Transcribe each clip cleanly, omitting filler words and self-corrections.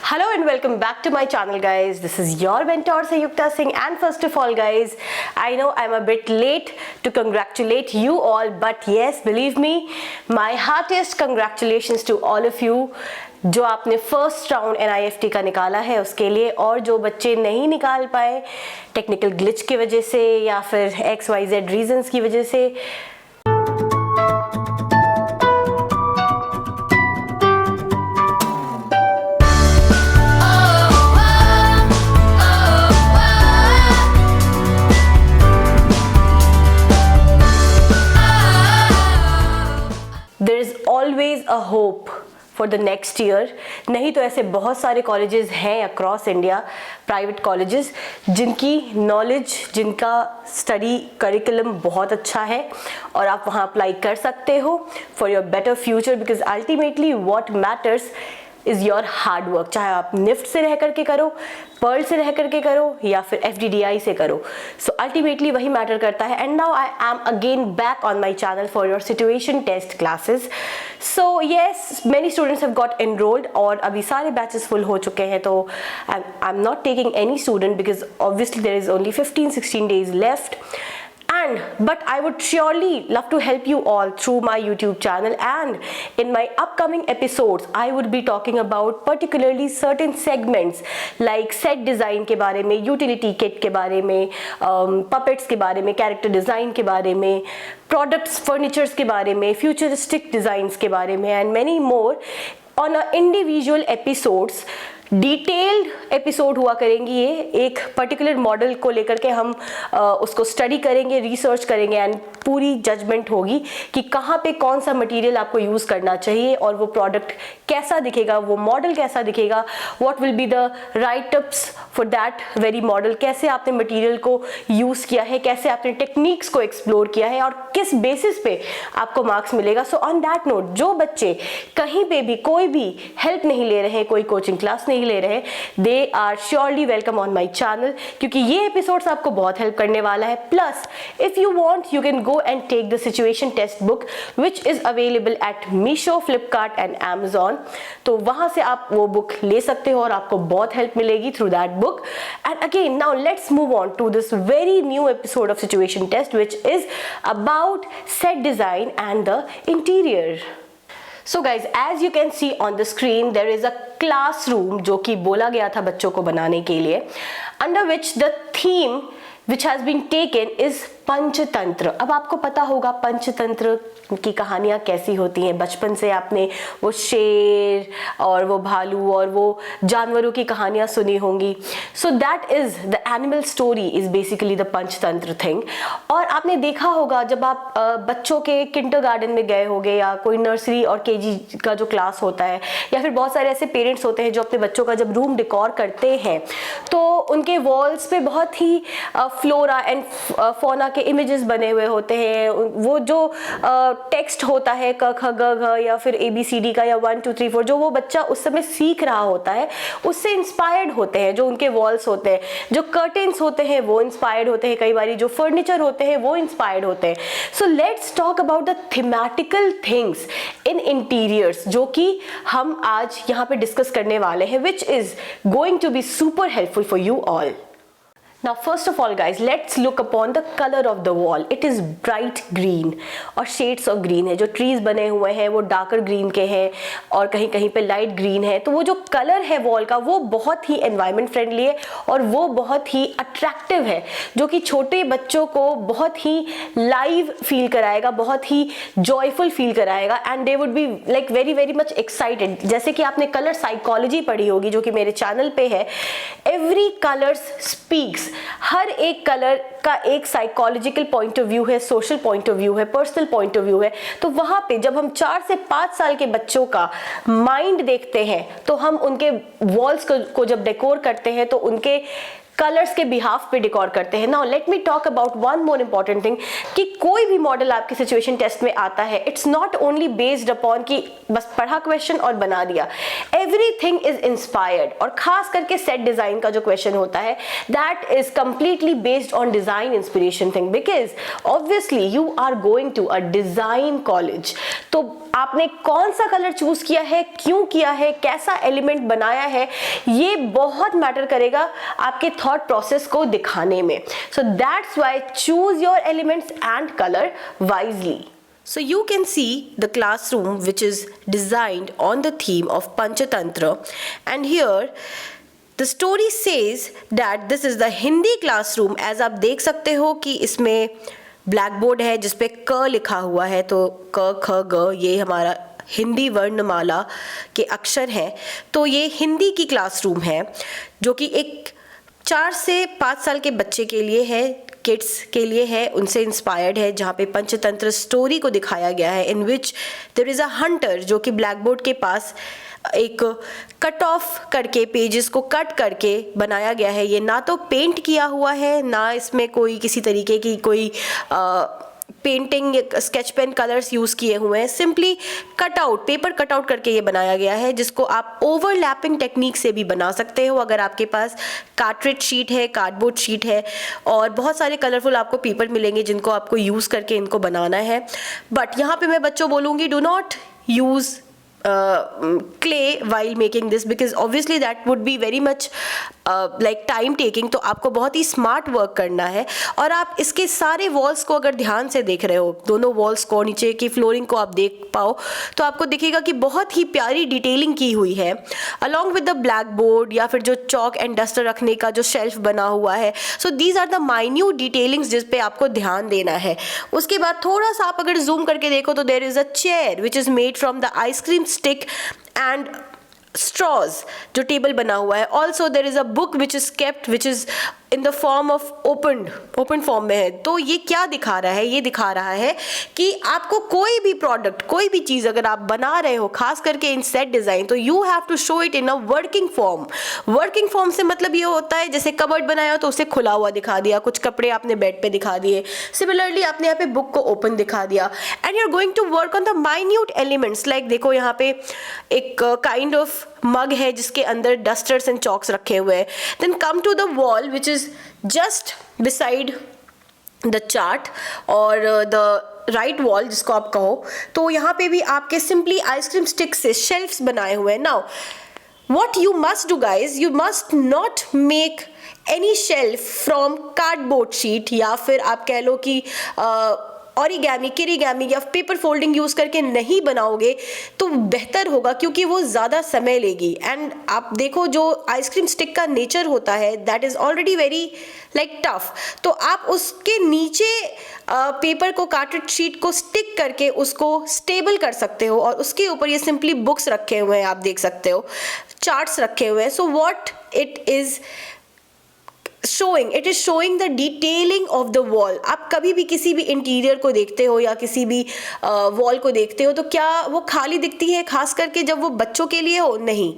Hello and welcome back to my channel, guys. This is your mentor Sayukta Singh, and first of all, guys, I know I'm a bit late to congratulate you all, but yes, believe me, my heartiest congratulations to all of you जो आपने first round NIFT का निकाला है उसके लिए, और जो बच्चे नहीं निकाल पाए टेक्निकल ग्लिच की वजह से या फिर XYZ रीजंस की वजह से, there is always a hope for the next year. नहीं तो ऐसे बहुत सारे कॉलेजेस हैं अक्रॉस इंडिया, प्राइवेट कॉलेजेस, जिनकी नॉलेज, जिनका स्टडी करिकुलम बहुत अच्छा है और आप वहाँ अप्लाई कर सकते हो for your better future, because ultimately what matters is your hard work. चाहे आप निफ्ट से रह करके करो, पर्ल से रह करके करो या फिर FDDI से करो, सो अल्टीमेटली वही मैटर करता है. And now I am again back on my channel for your situation test classes. So yes, many students have got enrolled और अभी सारे बैचेस फुल हो चुके हैं. तो I am not taking any student because obviously there is only 15-16 days left. But I would surely love to help you all through my YouTube channel, and in my upcoming episodes I would be talking about particularly certain segments like set design के बारे में, utility kit के बारे में, puppets के बारे में, character design के बारे में, products, furnitures के बारे में, futuristic designs के बारे में, and many more on a individual episodes. Detailed episode हुआ करेंगी. ये एक पर्टिकुलर मॉडल को लेकर के हम उसको स्टडी करेंगे, रिसर्च करेंगे एंड पूरी जजमेंट होगी कि कहाँ पे कौन सा मटेरियल आपको यूज़ करना चाहिए और वो प्रोडक्ट कैसा दिखेगा, वो मॉडल कैसा दिखेगा, what will be the right ups for that very model, कैसे आपने मटेरियल को यूज़ किया है, कैसे आपने टेक्निक्स को एक्सप्लोर किया है और किस बेसिस पे आपको मार्क्स मिलेगा. सो ऑन दैट नोट, जो बच्चे कहीं पे भी कोई भी हेल्प नहीं ले रहे, कोई कोचिंग क्लास नहीं ले रहे, they are surely welcome on my channel, क्योंकि ये एपिसोड्स आपको बहुत हेल्प करने वाला है. Plus if you want you can go and take the situation test book which is available at Meesho, Flipkart and Amazon. तो वहां से आप वो बुक ले सकते हो और आपको बहुत हेल्प मिलेगी through that book. And again now let's move on to this very new episode of situation test which is about set design and the interior. So guys, as you can see on the screen, there is a classroom जो कि बोला गया था बच्चों को बनाने के लिए, under which the theme which has been taken is Panchatantra. अब आपको पता होगा पंचतंत्र की कहानियाँ कैसी होती हैं. बचपन से आपने वो शेर और वो भालू और वो जानवरों की कहानियाँ सुनी होंगी. So that is the animal story is basically the Panchatantra thing. और आपने देखा होगा जब आप बच्चों के किंडरगार्टन में गए होंगे या कोई नर्सरी और KG का जो क्लास होता है, या फिर बहुत सारे ऐसे पेरेंट्स होते हैं जो अपने बच्चों का जब रूम डेकोर करते हैं तो उनके वॉल्स पे बहुत ही फ्लोरा एंड फौना के इमेजेस बने हुए होते हैं. वो जो टेक्स्ट होता है क ख ग घ या फिर ABCD का या 1 2 3 4 जो वो बच्चा उस समय सीख रहा होता है, उससे इंस्पायर्ड होते हैं. जो उनके वॉल्स होते हैं, जो कर्टेन्स होते हैं वो इंस्पायर्ड होते हैं, कई बार जो फर्नीचर होते हैं वो इंस्पायर्ड होते हैं. So let's talk about the thematical things in interiors जो कि हम आज यहाँ पे डिस्कस करने वाले हैं, which is going to be super helpful for you all. Now first of all guys, let's look upon the color of the wall. It is bright green और shades of green है. जो trees बने हुए हैं वो darker green के हैं और कहीं कहीं पे light green है. तो वो जो color है wall का वो बहुत ही environment friendly है और वो बहुत ही attractive है, जो कि छोटे बच्चों को बहुत ही live feel कराएगा, बहुत ही joyful feel कराएगा and they would be like very very much excited. जैसे कि आपने color psychology पढ़ी होगी जो कि मेरे चैनल पे है. Every colors speaks. हर एक कलर का एक साइकोलॉजिकल पॉइंट ऑफ व्यू है, सोशल पॉइंट ऑफ व्यू है, पर्सनल पॉइंट ऑफ व्यू है. तो वहां पे जब हम 4 से 5 साल के बच्चों का माइंड देखते हैं तो हम उनके वॉल्स को जब डेकोर करते हैं तो उनके कलर्स के बिहाफ पे डेकोर करते हैं। Now let me talk about one more important thing कि कोई भी मॉडल आपके सिचुएशन टेस्ट में आता है, it's not only based upon कि बस पढ़ा क्वेश्चन और बना दिया, एवरीथिंग इज इंस्पायर्ड। और खास करके सेट डिजाइन का जो क्वेश्चन होता है that is completely based on design inspiration thing, because obviously you are going to a design college. तो आपने कौन सा कलर चूज किया है, क्यों किया है, कैसा एलिमेंट बनाया है, ये बहुत मैटर करेगा आपके थॉट प्रोसेस को दिखाने में। So that's why choose your elements and colour wisely. So you can see the classroom which is designed on the theme of Panchatantra, and here the story says that this is the Hindi classroom. as आप देख सकते हो कि इसमें black board है जिसपे क लिखा हुआ है, तो क ख ग ये हमारा हिंदी वर्णमाला के अक्षर हैं। तो ये हिंदी की क्लासरूम है जो कि एक 4 से 5 साल के बच्चे के लिए है, किड्स के लिए है, उनसे इंस्पायर्ड है, जहाँ पे पंचतंत्र स्टोरी को दिखाया गया है in which there is a hunter जो कि ब्लैक बोर्ड के पास एक कट ऑफ करके पेजेस को कट करके बनाया गया है। ये ना तो पेंट किया हुआ है, ना इसमें कोई किसी तरीके की कोई painting sketch pen colours use किए हुए हैं, सिंपली कटआउट पेपर कटआउट करके ये बनाया गया है, जिसको आप ओवरलैपिंग टेक्निक से भी बना सकते हो अगर आपके पास कार्ट्रिज शीट है, कार्डबोर्ड शीट है, और बहुत सारे कलरफुल आपको पेपर मिलेंगे जिनको आपको यूज़ करके इनको बनाना है। बट यहाँ पे मैं बच्चों बोलूँगी do not use clay while making this because obviously that would be very much like time taking। तो आपको बहुत ही स्मार्ट वर्क करना है। और आप इसके सारे वॉल्स को अगर ध्यान से देख रहे हो, दोनों वॉल्स को, नीचे की फ्लोरिंग को आप देख पाओ तो आपको दिखेगा कि बहुत ही प्यारी डिटेलिंग की हुई है along with the black board या फिर जो चॉक एंड डस्टर रखने का जो शेल्फ बना हुआ है। So these are the minute detailings जिस पे आपको ध्यान देना है। उसके बाद थोड़ा सा आप अगर जूम करके देखो तो there is a chair which is made from the ice cream stick and straws जो टेबल बना हुआ है। Also there is a book which is kept which is in the form of open form में है। तो ये क्या दिखा रहा है? ये दिखा रहा है कि आपको कोई भी प्रोडक्ट, कोई भी चीज़ अगर आप बना रहे हो, खास करके इन सेट डिज़ाइन, तो you have to show it in a working form. Working form से मतलब ये होता है जैसे कबर्ड बनाया हो तो उसे खुला हुआ दिखा दिया, कुछ कपड़े आपने बेड पे दिखा दिए, सिमिलरली आपने यहाँ पे बुक को ओपन दिखा दिया। And you are going to work on the minute elements like देखो यहाँ पे एक काइंड ऑफ मग है जिसके अंदर डस्टर्स एंड चॉक्स रखे हुए हैं। Then come to the wall which is just beside the chart और द राइट वॉल जिसको आप कहो, तो यहाँ पे भी आपके सिंपली आइसक्रीम स्टिक से शेल्फ्स बनाए हुए हैं। Now what you must do guys, you must not make any shelf from cardboard sheet या फिर आप कह लो कि ऑरिगैमी, किरीगैमी या पेपर फोल्डिंग यूज़ करके नहीं बनाओगे तो बेहतर होगा, क्योंकि वो ज़्यादा समय लेगी। एंड आप देखो जो आइसक्रीम स्टिक का नेचर होता है that is already very like tough, तो आप उसके नीचे पेपर को, कार्ट्रिज शीट को स्टिक करके उसको स्टेबल कर सकते हो, और उसके ऊपर ये सिंपली बुक्स रखे हुए हैं, आप देख सकते हो चार्ट्स रखे हुए हैं। So what it is showing, it is showing the detailing of the wall। आप कभी भी किसी भी इंटीरियर को देखते हो या किसी भी वॉल को देखते हो तो क्या वो खाली दिखती है? खास करके जब वो बच्चों के लिए हो, नहीं,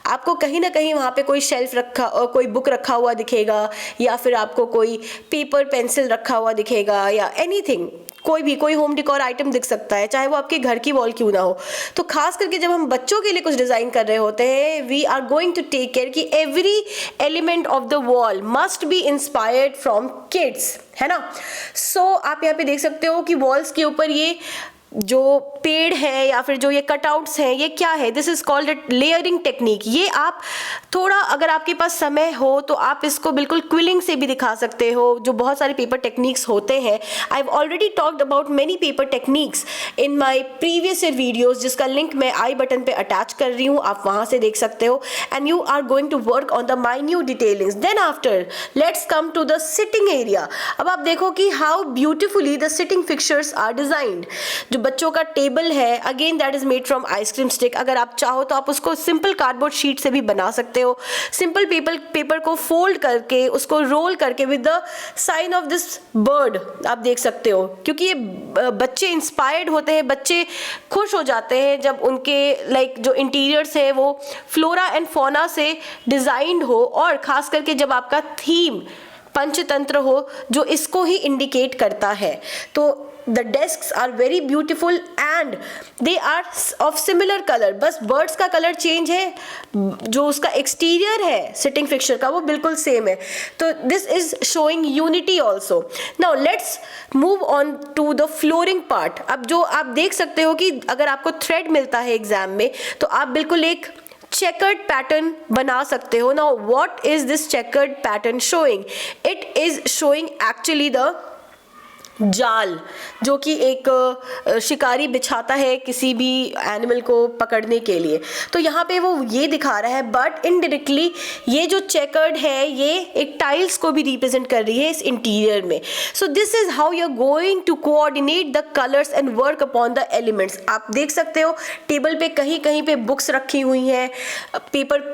आपको कहीं ना कहीं वहाँ पे कोई शेल्फ रखा, कोई बुक रखा हुआ दिखेगा, या फिर आपको कोई पेपर पेंसिल रखा हुआ दिखेगा, या एनीथिंग, कोई होम डिकोर आइटम दिख सकता है, चाहे वो आपके घर की वॉल क्यों ना हो। तो खास करके जब हम बच्चों के लिए कुछ डिज़ाइन कर रहे होते हैं, we are going to take care कि every element of the wall must be inspired from kids, है ना। सो आप यहाँ पे देख सकते हो कि वॉल्स के ऊपर ये जो पेड़ है या फिर जो ये कटआउट्स हैं, ये क्या है? This is called layering technique. ये आप थोड़ा, अगर आपके पास समय हो तो आप इसको बिल्कुल क्विलिंग से भी दिखा सकते हो, जो बहुत सारे पेपर टेक्निक्स होते हैं। I have already talked about many paper techniques in my previous videos, जिसका लिंक मैं आई बटन पे अटैच कर रही हूँ, आप वहाँ से देख सकते हो। And you are going to work on the minute detailings. Then after let's come to the sitting area. अब आप देखो कि how beautifully the sitting fixtures are designed. जो बच्चों का टेबल है, again that is made from ice cream stick. अगर आप चाहो तो आप उसको सिंपल कार्डबोर्ड शीट से भी बना सकते हो। सिंपल पेपर को फोल्ड करके उसको रोल करके with the sign of this bird आप देख सकते हो, क्योंकि ये बच्चे इंस्पायर्ड होते हैं, बच्चे खुश हो जाते हैं जब उनके लाइक जो इंटीरियर्स है वो फ्लोरा एंड फौना से डिजाइंड हो, और खास करके जब आपका थीम पंचतंत्र हो जो इसको ही इंडिकेट करता है। तो the desks are very beautiful and they are of similar colour, बस बर्ड्स का कलर चेंज है, जो उसका एक्सटीरियर है सिटिंग फिक्चर का वो बिल्कुल सेम है। तो this is showing unity also. Now let's move on to the flooring part. अब जो आप देख सकते हो कि अगर आपको थ्रेड मिलता है एग्जाम में तो आप बिल्कुल एक checkered pattern बना सकते हो। Now what is this checkered pattern showing? It is showing actually the जाल, जो कि एक शिकारी बिछाता है किसी भी एनिमल को पकड़ने के लिए। तो यहाँ पे वो ये दिखा रहा है, बट इनडायरेक्टली ये जो चेकर्ड है ये एक टाइल्स को भी रिप्रेजेंट कर रही है इस इंटीरियर में। So this is how you are going to coordinate the colours and work upon the elements. आप देख सकते हो टेबल पे कहीं कहीं पे बुक्स रखी हुई हैं, पेपर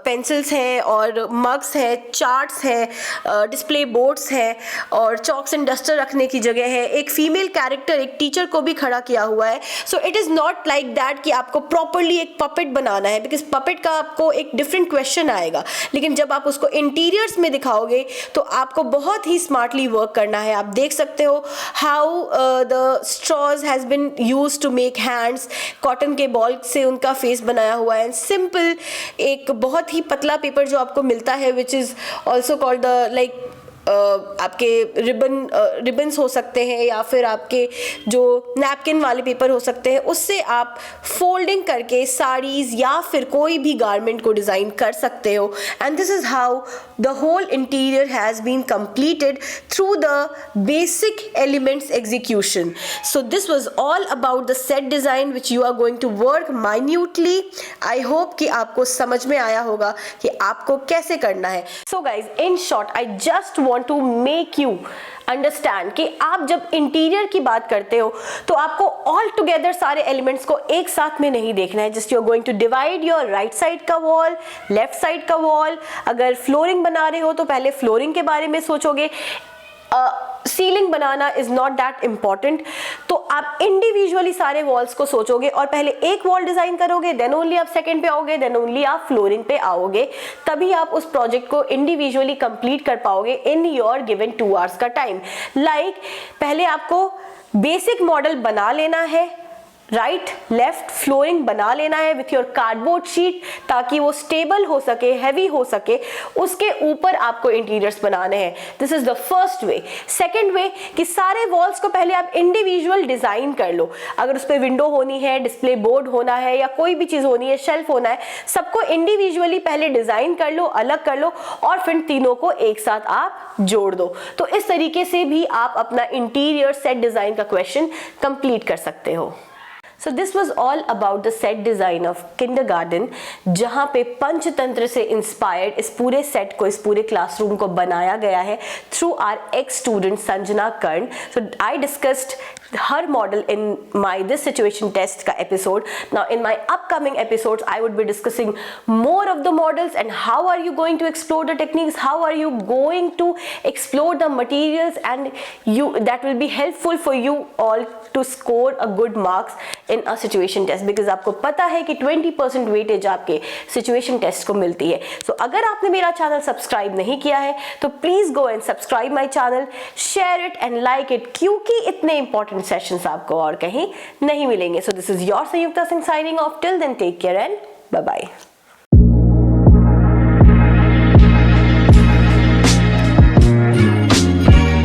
पेंसिल्स हैं और मग्स हैं, चार्ट्स हैं, डिस्प्ले बोर्ड्स हैं और चॉक्स एंड डस्टर रखने की जगह है। एक फीमेल कैरेक्टर, एक टीचर को भी खड़ा किया हुआ है। So it is not like that कि आपको प्रॉपरली एक पपेट बनाना है, बिकॉज पपेट का आपको एक डिफरेंट क्वेश्चन आएगा, लेकिन जब आप उसको इंटीरियर्स में दिखाओगे तो आपको बहुत ही स्मार्टली वर्क करना है। आप देख सकते हो how the straws has been used to make hands, cotton के बॉल से उनका फेस बनाया हुआ है। सिंपल एक बहुत ही पतला पेपर जो आपको मिलता है which is also called the like आपके रिबन्स हो सकते हैं या फिर आपके जो नैपकिन वाले पेपर हो सकते हैं, उससे आप फोल्डिंग करके साड़ीज या फिर कोई भी गारमेंट को डिज़ाइन कर सकते हो। And this is how the whole interior has been completed through the basic elements execution. So this was all about the set design which you are going to work minutely. I hope कि आपको समझ में आया होगा कि आपको कैसे करना है। So guys, in short, I just want to make you understand कि आप जब इंटीरियर की बात करते हो तो आपको ऑल टुगेदर सारे एलिमेंट्स को एक साथ में नहीं देखना है। Just you are going to divide your right side का वॉल, लेफ्ट साइड का वॉल। अगर फ्लोरिंग बना रहे हो तो पहले फ्लोरिंग के बारे में सोचोगे, ceiling banana is not that important. तो आप इंडिविजुअली सारे वॉल्स को सोचोगे और पहले एक वॉल डिजाइन करोगे, देन ओनली आप सेकंड पे आओगे, देन ओनली आप फ्लोरिंग पे आओगे। तभी आप उस प्रोजेक्ट को इंडिविजुअली कंप्लीट कर पाओगे इन योर गिवन 2 आवर्स का टाइम। लाइक पहले आपको बेसिक मॉडल बना लेना है, राइट लेफ्ट फ्लोरिंग बना लेना है विथ योर कार्डबोर्ड शीट, ताकि वो स्टेबल हो सके, हैवी हो सके। उसके ऊपर आपको इंटीरियर्स बनाने हैं। This is the first way. Second वे कि सारे वॉल्स को पहले आप इंडिविजुअल डिजाइन कर लो। अगर उस पर विंडो होनी है, डिस्प्ले बोर्ड होना है या कोई भी चीज होनी है, शेल्फ होना है, सबको इंडिविजुअली पहले डिजाइन कर लो, अलग कर लो और फिर तीनों को एक साथ आप जोड़ दो। तो इस तरीके से भी आप अपना इंटीरियर सेट डिजाइन का क्वेश्चन कंप्लीट कर सकते हो। So this was all about the set design of kindergarten, जहाँ पे पंचतंत्र से इंस्पायर्ड इस पूरे सेट को, इस पूरे क्लासरूम को बनाया गया है through our ex student Sanjana Karna. So I discussed her model in my this situation test का episode. Now in my upcoming episodes I would be discussing more of the models and how are you going to explore the techniques, how are you going to explore the materials, and that will be helpful for you all to score a good marks in a situation test, because आपको पता है कि 20% weightage आपके situation test को मिलती है। So अगर आपने मेरा चैनल सब्सक्राइब नहीं किया है तो please go and subscribe my channel, share it and like it, क्योंकि इतने इंपॉर्टेंट सेशंस आपको और कहीं नहीं मिलेंगे। So this is your Sanyukta Singh signing off. Till then, take care and bye bye.